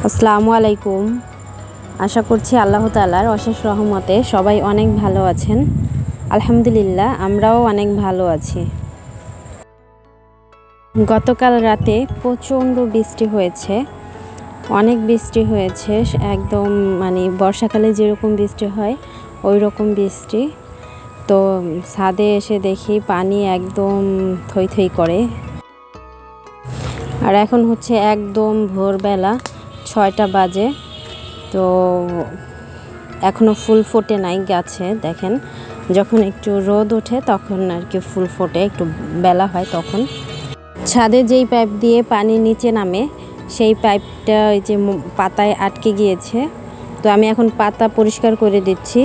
আসসালামু আলাইকুম। আশা করছি আল্লাহ তাআলার অশেষ রহমতে সবাই অনেক ভালো আছেন। আলহামদুলিল্লাহ, আমরাও অনেক ভালো আছি। গতকাল রাতে প্রচণ্ড বৃষ্টি হয়েছে, অনেক বৃষ্টি হয়েছে। একদম মানে বর্ষাকালে যেরকম বৃষ্টি হয় ওই রকম বৃষ্টি। তো ছাদে এসে দেখি পানি একদম থই থই করে। আর এখন হচ্ছে একদম ভোরবেলা 6টা বাজে। তো এখনও ফুল ফোটে নাই গাছে। দেখেন, যখন একটু রোদ ওঠে তখন আর কি ফুল ফোটে, একটু বেলা হয় তখন। ছাদে যেই পাইপ দিয়ে পানি নিচে নামে সেই পাইপটা ওই যে পাতায় আটকে গিয়েছে। তো আমি এখন পাতা পরিষ্কার করে দিচ্ছি।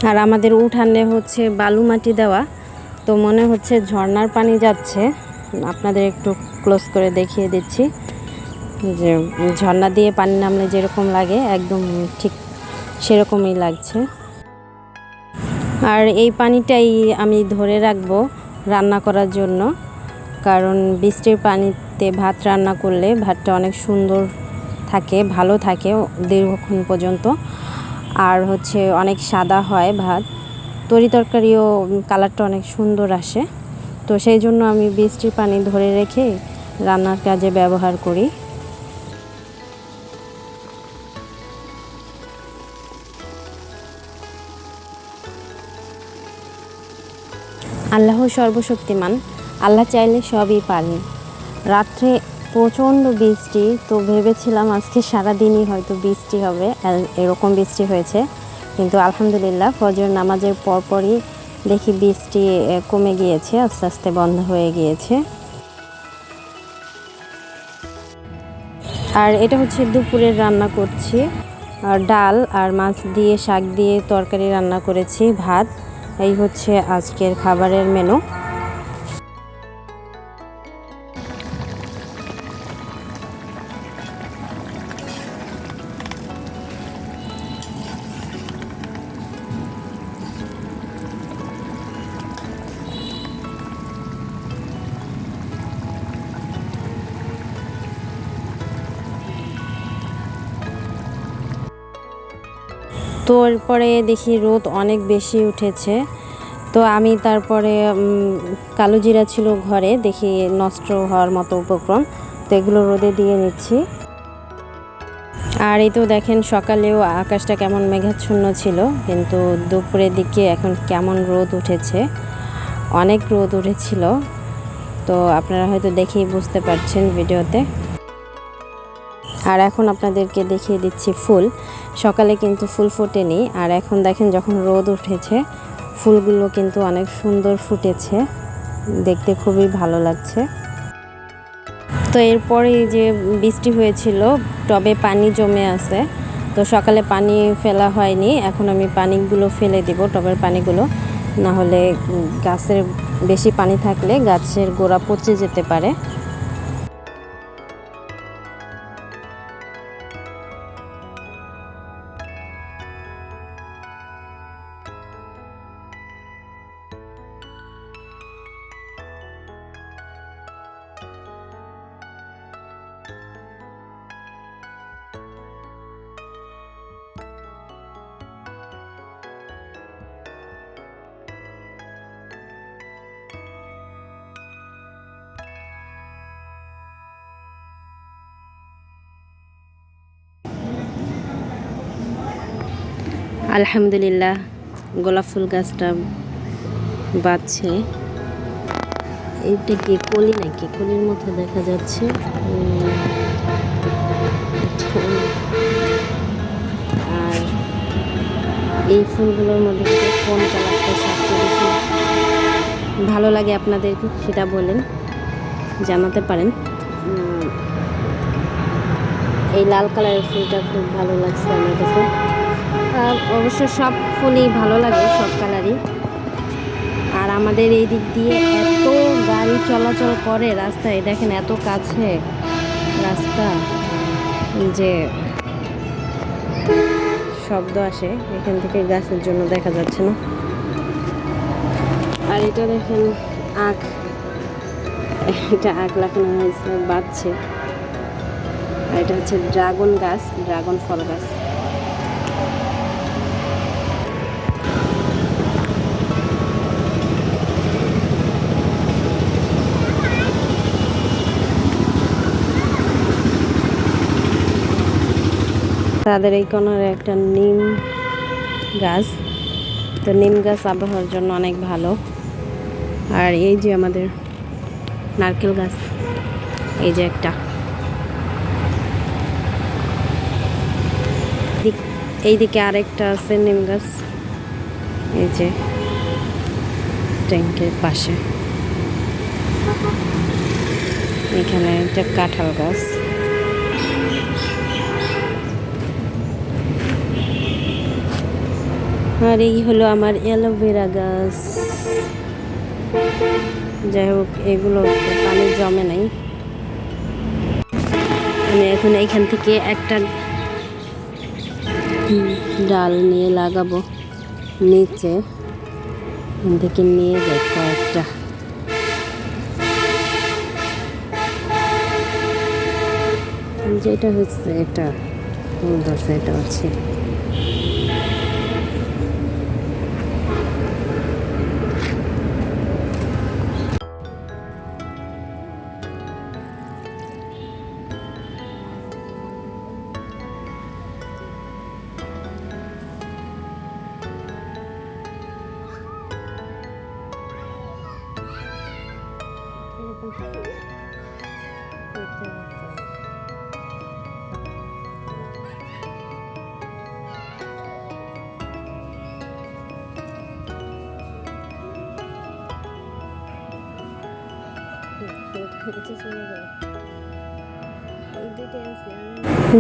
আর আমাদের উঠানে হচ্ছে বালু মাটি দেওয়া, তো মনে হচ্ছে ঝর্ণার পানি যাচ্ছে। আপনাদের একটু ক্লোজ করে দেখিয়ে দিচ্ছি যে ঝর্ণা দিয়ে পানি নামলে যেরকম লাগে একদম ঠিক সেরকমই লাগছে। আর এই পানিটাই আমি ধরে রাখবো রান্না করার জন্য, কারণ বৃষ্টির পানিতে ভাত রান্না করলে ভাতটা অনেক সুন্দর থাকে, ভালো থাকে দীর্ঘক্ষণ পর্যন্ত। আর হচ্ছে অনেক সাদা হয় ভাত, তরি তরকারিও কালারটা অনেক সুন্দর আসে। তো সেই জন্য আমি বৃষ্টির পানি ধরে রেখে রান্নার কাজে ব্যবহার করি। আল্লাহ সর্বশক্তিমান, আল্লাহ চাইলে সবই পারেন। রাত্রে প্রচণ্ড বৃষ্টি, তো ভেবেছিলাম আজকে সারাদিনই হয়তো বৃষ্টি হবে, এরকম বৃষ্টি হয়েছে। কিন্তু আলহামদুলিল্লাহ ফজর নামাজের পরপরই দেখি বৃষ্টি কমে গিয়েছে, আস্তে আস্তে বন্ধ হয়ে গিয়েছে। আর এটা হচ্ছে দুপুরের রান্না করছি, আর ডাল আর মাছ দিয়ে শাক দিয়ে তরকারি রান্না করেছি, ভাত। এই হচ্ছে আজকের খাবারের মেনু। তো এরপরে দেখি রোদ অনেক বেশি উঠেছে। তো আমি তারপরে কালো জিরা ছিল ঘরে, দেখি নষ্ট হওয়ার মতো উপক্রম, তো এগুলো রোদে দিয়ে নিচ্ছি। আর এই তো দেখেন সকালেও আকাশটা কেমন মেঘাচ্ছন্ন ছিল, কিন্তু দুপুরের দিকে এখন কেমন রোদ উঠেছে, অনেক রোদ উঠেছিল। তো আপনারা হয়তো দেখেই বুঝতে পারছেন ভিডিওতে। আর এখন আপনাদেরকে দেখিয়ে দিচ্ছি ফুল। সকালে কিন্তু ফুল ফোটেনি, আর এখন দেখেন যখন রোদ উঠেছে ফুলগুলো কিন্তু অনেক সুন্দর ফুটেছে, দেখতে খুবই ভালো লাগছে। তো এরপরে যে বৃষ্টি হয়েছিল টবে পানি জমে আছে, তো সকালে পানি ফেলা হয়নি, এখন আমি পানিগুলো ফেলে দিব, টবের পানিগুলো। না হলে গাছের বেশি পানি থাকলে গাছের গোড়া পচে যেতে পারে। আলহামদুলিল্লাহ, গোলাপ ফুল গাছটা বাঁচছে। এইটা কি কলি নাকি? কলির মতো দেখা যাচ্ছে। আর এই ফুলগুলোর মধ্যে কোন কালারটা সবচেয়ে বেশি ভালো লাগে আপনাদেরকে সেটা বলেন, জানাতে পারেন। এই লাল কালারের ফুলটা খুব ভালো লাগছে আমার কাছে। অবশ্য সব ফুলই ভালো লাগে, সব কালারই। আর আমাদের এই দিক দিয়ে এত গাড়ি চলাচল করে রাস্তায়, দেখেন এত কাছে রাস্তা যে শব্দ আসে এখান থেকে, গাছের জন্য দেখা যাচ্ছে না। আর এটা দেখেন আখ, এটা আগ লাগানো হয়েছে, বাঁচছে। আর এটা হচ্ছে ড্রাগন গাছ, ড্রাগন ফল গাছ। তাদের এই কোণার একটা নিম গাছ, তো নিম গাছ আবহাওয়ার জন্য অনেক ভালো। আর এই যে আমাদের নারকেল গাছ, এই যে একটা, এইদিকে আরেকটা আছে নিম গাছ, এই যে ট্যাঙ্কের পাশে। এখানে একটা কাঁঠাল গাছ। আর এই হলো আমার অ্যালোভেরা গাছ। যাই হোক, এগুলো পানি জমে নাই। আমি এখন এইখান থেকে একটা ডাল নিয়ে লাগাবো নিচে, এখান থেকে নিয়ে যাই কয়েকটা। যেটা হচ্ছে এটা ফুল ধরছে, এটা হচ্ছে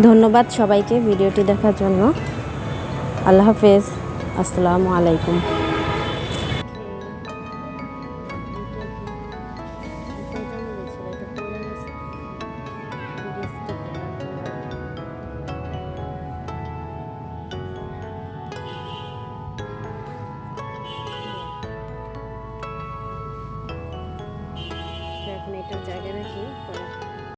ধন্যবাদ সবাইকে ভিডিওটি দেখার জন্য। আল্লাহ হাফেজ, আসসালামু আলাইকুম। এখন এটার জায়গা রাখি।